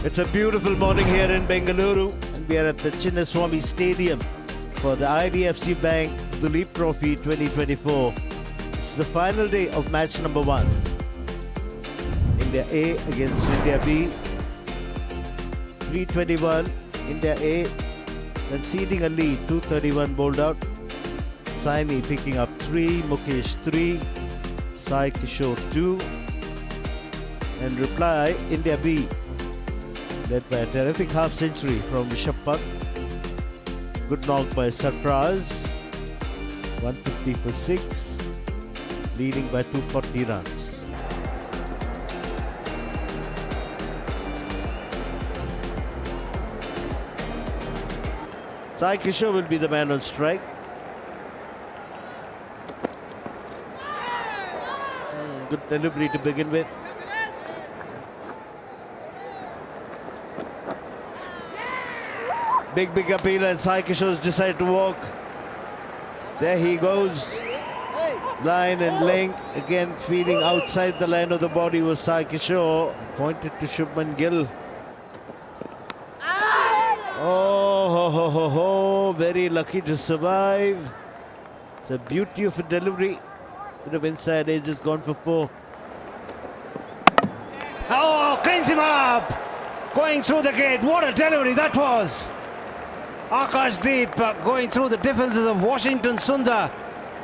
It's a beautiful morning here in Bengaluru, and we are at the Chinnaswamy Stadium for the IDFC Bank Duleep Trophy 2024. It's the final day of match number 1. India A against India B. 321, India A conceding a lead, 231 bowled out. Saini picking up 3, Mukesh 3, Sai Kishore 2. And reply, India B, led by a terrific half-century from Rishabh Pant. Good knock by Sarfraz, 150 for 6, leading by 240 runs. Sai Kishore will be the man on strike. Good delivery to begin with. Big appeal, and Sai Kishore's decided to walk. There he goes. Line and length. Again feeding outside the line of the body was Sai Kishore. Pointed to Shubman Gill. Oh, very lucky to survive. It's a beauty of a delivery. Bit of inside edge, has gone for 4. Oh, cleans him up. Going through the gate. What a delivery that was. Akashdeep going through the defenses of Washington Sundar.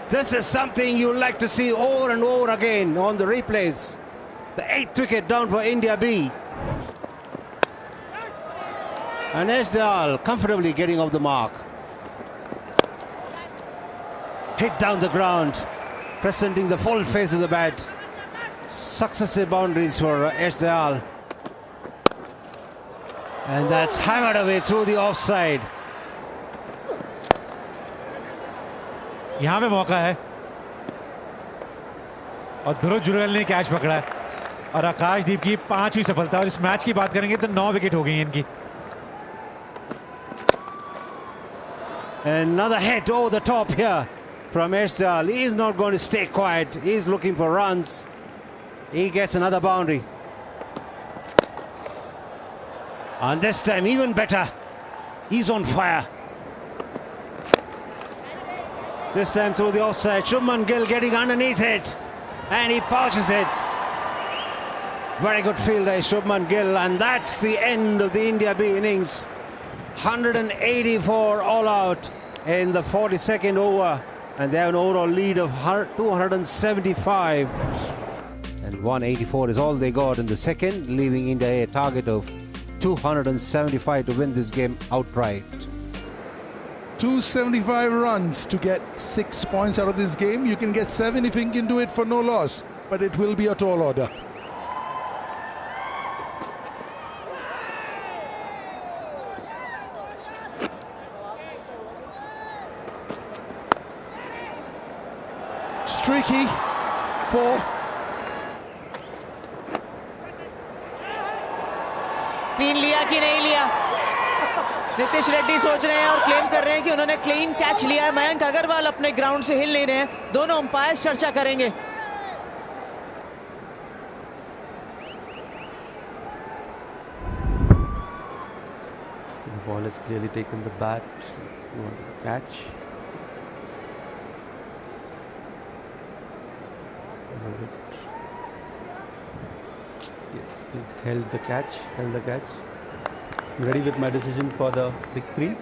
This is something you like to see over and over again on the replays. The 8th wicket down for India B. And Dayal comfortably getting off the mark. Hit down the ground, presenting the full face of the bat. Successive boundaries for Dayal. And that's hammered away through the offside. यहाँ पे मौका है और ध्रुव जुरेल ने catch पकड़ा है और आकाशदीप की 5वीं सफलता। और इस मैच की बात करेंगे तो 9 विकेट हो गई हैं इनकी। Another hit over the top here from Dayal. He is not going to stay quiet. He is looking for runs. He gets another boundary. And this time even better. He's on fire. This time through the offside. Shubman Gill getting underneath it. And he pouches it. Very good fielder, Shubman Gill. And that's the end of the India B innings. 184 all out in the 42nd over. And they have an overall lead of 275. And 184 is all they got in the second, leaving India a target of 275 to win this game outright. 275 runs to get 6 points out of this game. You can get 7 if you can do it for no loss, but it will be a tall order. Streaky, 4. Clean लिया कि नहीं लिया, नीतीश रेड्डी सोच रहे हैं और claim कर रहे हैं कि उन्होंने क्लीन कैच लिया है। मयंक अग्रवाल अपने ग्राउंड से हिल नहीं रहे हैं। दोनों अंपायर्स चर्चा करेंगे। The ball has clearly taken the bat. It's going to catch. Yes, he's held the catch. Ready with my decision for the big screen.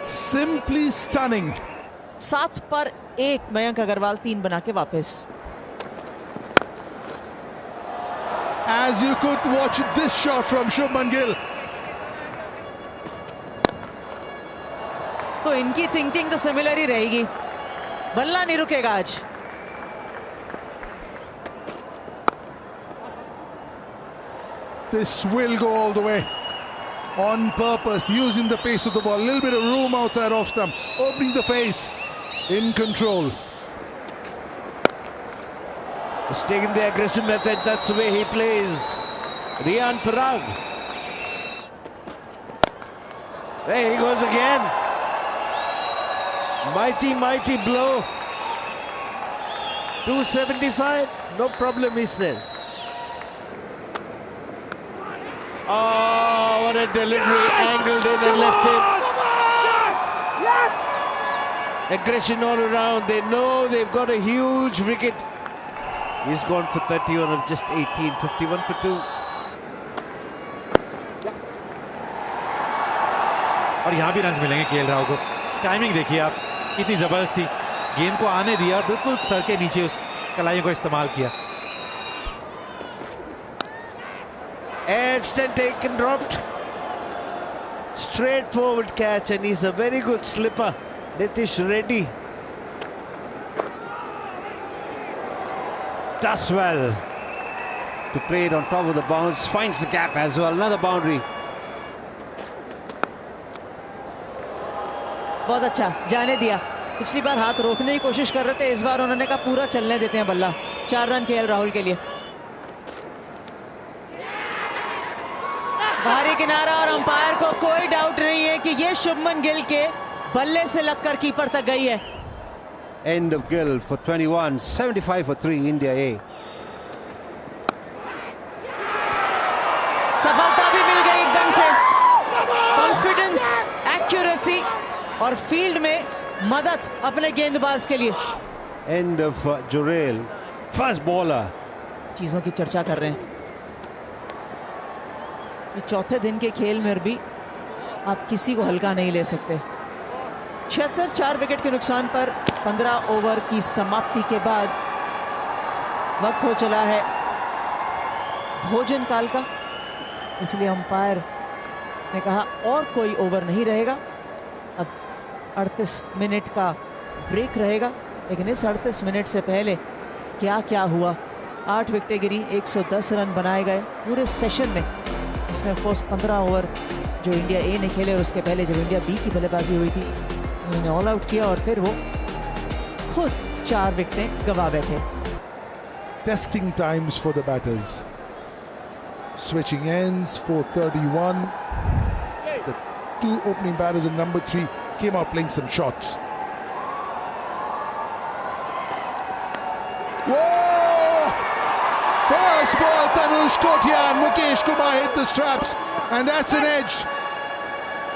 Simply stunning. 7 पर 1 मयंक अग्रवाल 3 बना के वापस। As you could watch this shot from Shubman Gill. तो इनकी thinking तो similar ही रहेगी। बल्ला नहीं रुकेगा आज। This will go all the way. On purpose, using the pace of the ball. A little bit of room outside off stump. Opening the face. In control. He's taking the aggressive method. That's the way he plays. Riyan Parag. There he goes again. Mighty blow. 275. No problem, he says. Oh, what a delivery, angled in and left him. Aggression all around. They know they've got a huge wicket. He's gone for 31 of just 18, 51 for 2. और यहाँ भी runs मिलेंगे KL Rahul को. Timing देखिए आप, कितनी जबरदस्त थी. गेंद को आने दिया, बिल्कुल सर के नीचे उस कलाइयों को इस्तेमाल किया. Instant taken, dropped. Straightforward catch, and he's a very good slipper. Nitish Reddy Does well to play it on top of the bounce. Finds the gap as well. Another boundary. बहुत अच्छा, जाने दिया. पिछली बार हाथ रोकने की कोशिश कर रहे थे, इस बार उन्होंने कहा पूरा चलने देते हैं बल्ला. 4 रन केएल राहुल के लिए. बाहरी किनारा और अंपायर को कोई डाउट नहीं है कि ये शुभमन गिल के बल्ले से लगकर कीपर तक गई है. End of Gill for 21. 75 for 3. India A. सफलता भी मिल गई एकदम से. कॉन्फिडेंस, एक्यूरेसी और फील्ड में मदद अपने गेंदबाज के लिए. End of Jurel. First bowler. चीजों की चर्चा कर रहे हैं. ये चौथे दिन के खेल में भी आप किसी को हल्का नहीं ले सकते. 4 विकेट के नुकसान पर 15 ओवर की समाप्ति के बाद वक्त हो चला है भोजन काल का. इसलिए अंपायर ने कहा और कोई ओवर नहीं रहेगा. अब 38 मिनट का ब्रेक रहेगा. लेकिन इस 38 मिनट से पहले क्या क्या हुआ. 8 विकेटें गिरी, 110 रन बनाए गए पूरे सेशन में, जिसमें फर्स्ट 15 ओवर जो इंडिया ए ने खेले और उसके पहले जब इंडिया बी की बल्लेबाजी हुई थी उन्होंने ऑल आउट किया और फिर वो खुद 4 विकेटें गंवा बैठे. Testing times for the batters. Switching ends for 31. The 2 opening batters in number 3 came out playing some shots. Whoa! First ball, Tanush Kotia and Mukesh Kumar hit the straps, and that's an edge.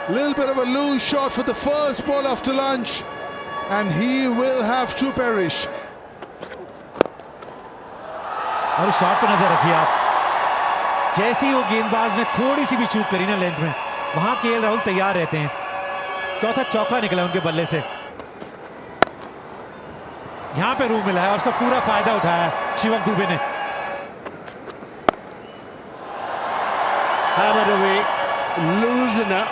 Little bit of a loose shot for the first ball after lunch, and he will have to perish. और shot पे नजर रखिए आप. जैसे ही वो गेंदबाज ने थोड़ी सी भी चूक करी ना लेंथ में, वहां केएल राहुल तैयार रहते हैं. चौथा चौका निकला उनके बल्ले से. यहां पे रूम मिला है और उसका पूरा फायदा उठाया शिवम दुबे ने. hammered away, loosener.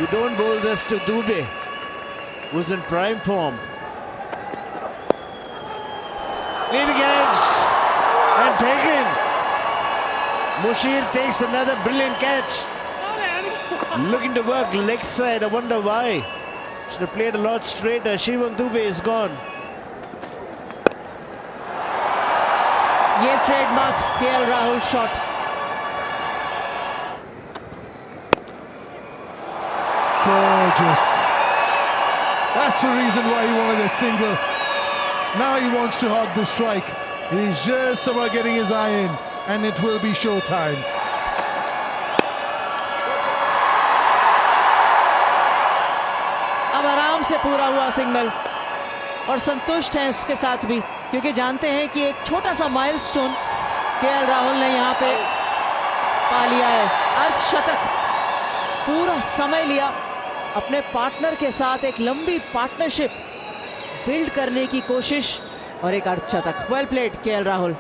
You don't bowl this to Dubey, who's in prime form. Leading edge and taken. Mushir takes another brilliant catch. Looking to work leg side. I wonder why. Should have played a lot straighter. Shivam Dubey is gone. ये trademark KL Rahul shot. Gorgeous. That's the reason why he wanted that single. Now he wants to hog the strike. He's just about getting his eye in, and it will be showtime. अब आराम से पूरा हुआ signal और संतुष्ट हैं उसके साथ भी, क्योंकि जानते हैं कि एक छोटा सा माइलस्टोन केएल राहुल ने यहां पे पा लिया है. अर्धशतक. पूरा समय लिया अपने पार्टनर के साथ एक लंबी पार्टनरशिप बिल्ड करने की कोशिश और एक अर्धशतक. Well played KL Rahul.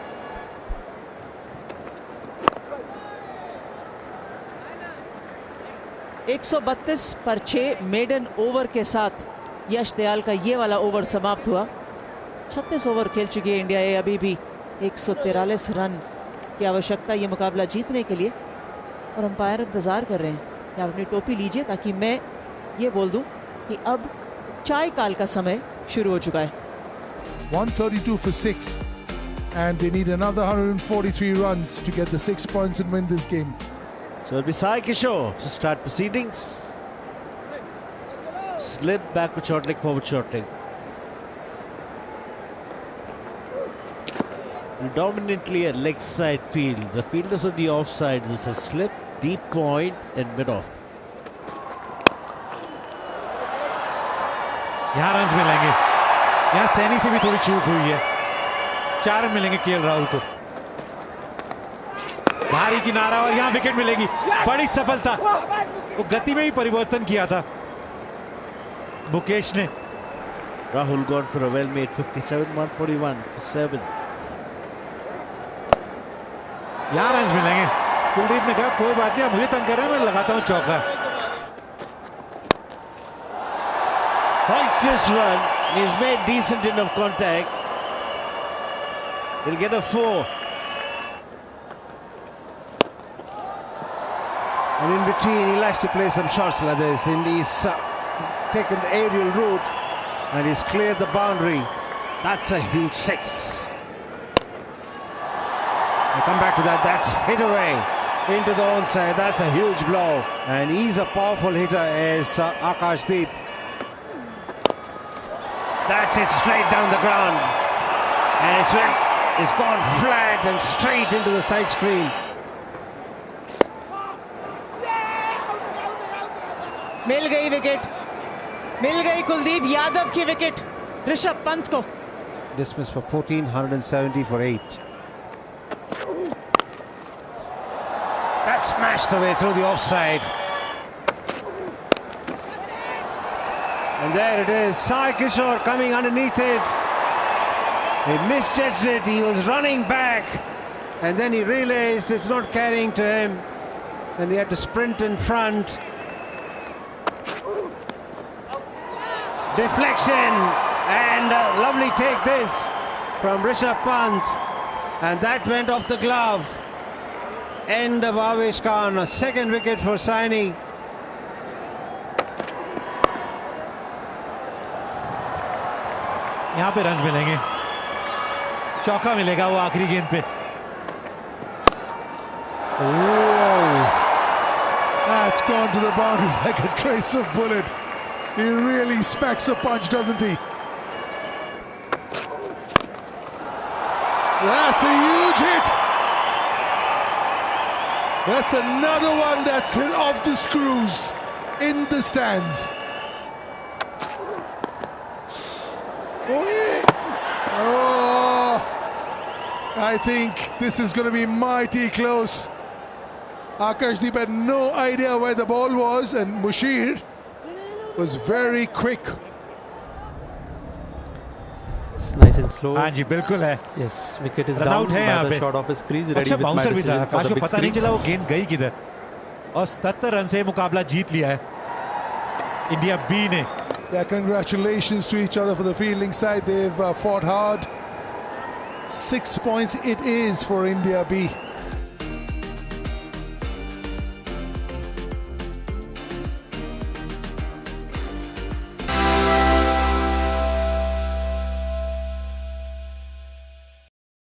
एक 132 पर 6 मेडन ओवर के साथ यश दयाल का ये वाला ओवर समाप्त हुआ. 36 ओवर खेल चुकी है इंडिया. ये अभी भी 143 रन की आवश्यकता ये मुकाबला जीतने के लिए. और अंपायर इंतजार कर रहे हैं कि आप अपनी टोपी लीजिए ताकि मैं ये बोल दूं कि अब चाय काल का समय शुरू हो चुका है. 132 for 6, and they need another 143 runs to get the 6 points and win this game. So it'll be Sai Kishore to start proceedings. Slip backward short leg, forward short leg. Predominantly a leg side field. The fielders on the offside, this is slip. deep point and mid-off. यहाँ runs मिलेंगे, यहाँ सैनी से भी थोड़ी चूक हुई है। 4 run मिलेंगे केएल राहुल को। भारी किनारा और यहाँ विकेट मिलेगी। बड़ी सफलता, वो गति में भी परिवर्तन किया था मुकेश ने। Rahul gone for a well-made 57, 141, 7. यहाँ रन्स मिलेंगे। कुलदीप ने कहा कोई बात नहीं, आप मुझे तंग कर रहे हैं, मैं लगाता हूँ चौका। Hoists this run. He's made decent enough contact. He'll get a 4. And in between, he likes to play some shots like this. And he's taken the aerial route and he's cleared the boundary. That's a huge 6. I'll come back to that. That's hit away into the onside. That's a huge blow. And he's a powerful hitter as Akashdeep. That's it straight down the ground. And it's gone flat and straight into the side screen. मिल गई wicket, मिल गई कुलदीप यादव की wicket Rishabh Pant को। Dismissed for 1470 for 8. That smashed away through the offside. And there it is, Sai Kishore coming underneath it. He misjudged it, he was running back. And then he realized it's not carrying to him. And he had to sprint in front. Deflection. And a lovely take this from Rishabh Pant. And that went off the glove. End of Avesh Khan. A second wicket for Saini. यहाँ पे runs मिलेंगे, चौका मिलेगा वो आखिरी गेंद पे। Whoa! That's gone to the boundary like a trace of bullet. He really smacks a punch, doesn't he? That's a huge hit. That's another one that's hit off the screws in the stands. Oh, I think this is going to be mighty close. Akashdeep had no idea where the ball was, and Mushir was very quick. It's nice and slow. हाँ जी बिल्कुल है। Yes, wicket is run down. Out है यहाँ पे। Shot off his crease, ready अच्छा with my bouncer भी था, decision for Akash the को big पता नहीं screen. चला वो गेंद गई किधर। और 77 रन से मुकाबला जीत लिया है इंडिया बी ने। Yeah, congratulations to each other for the fielding side. They've fought hard. 6 points it is for India B.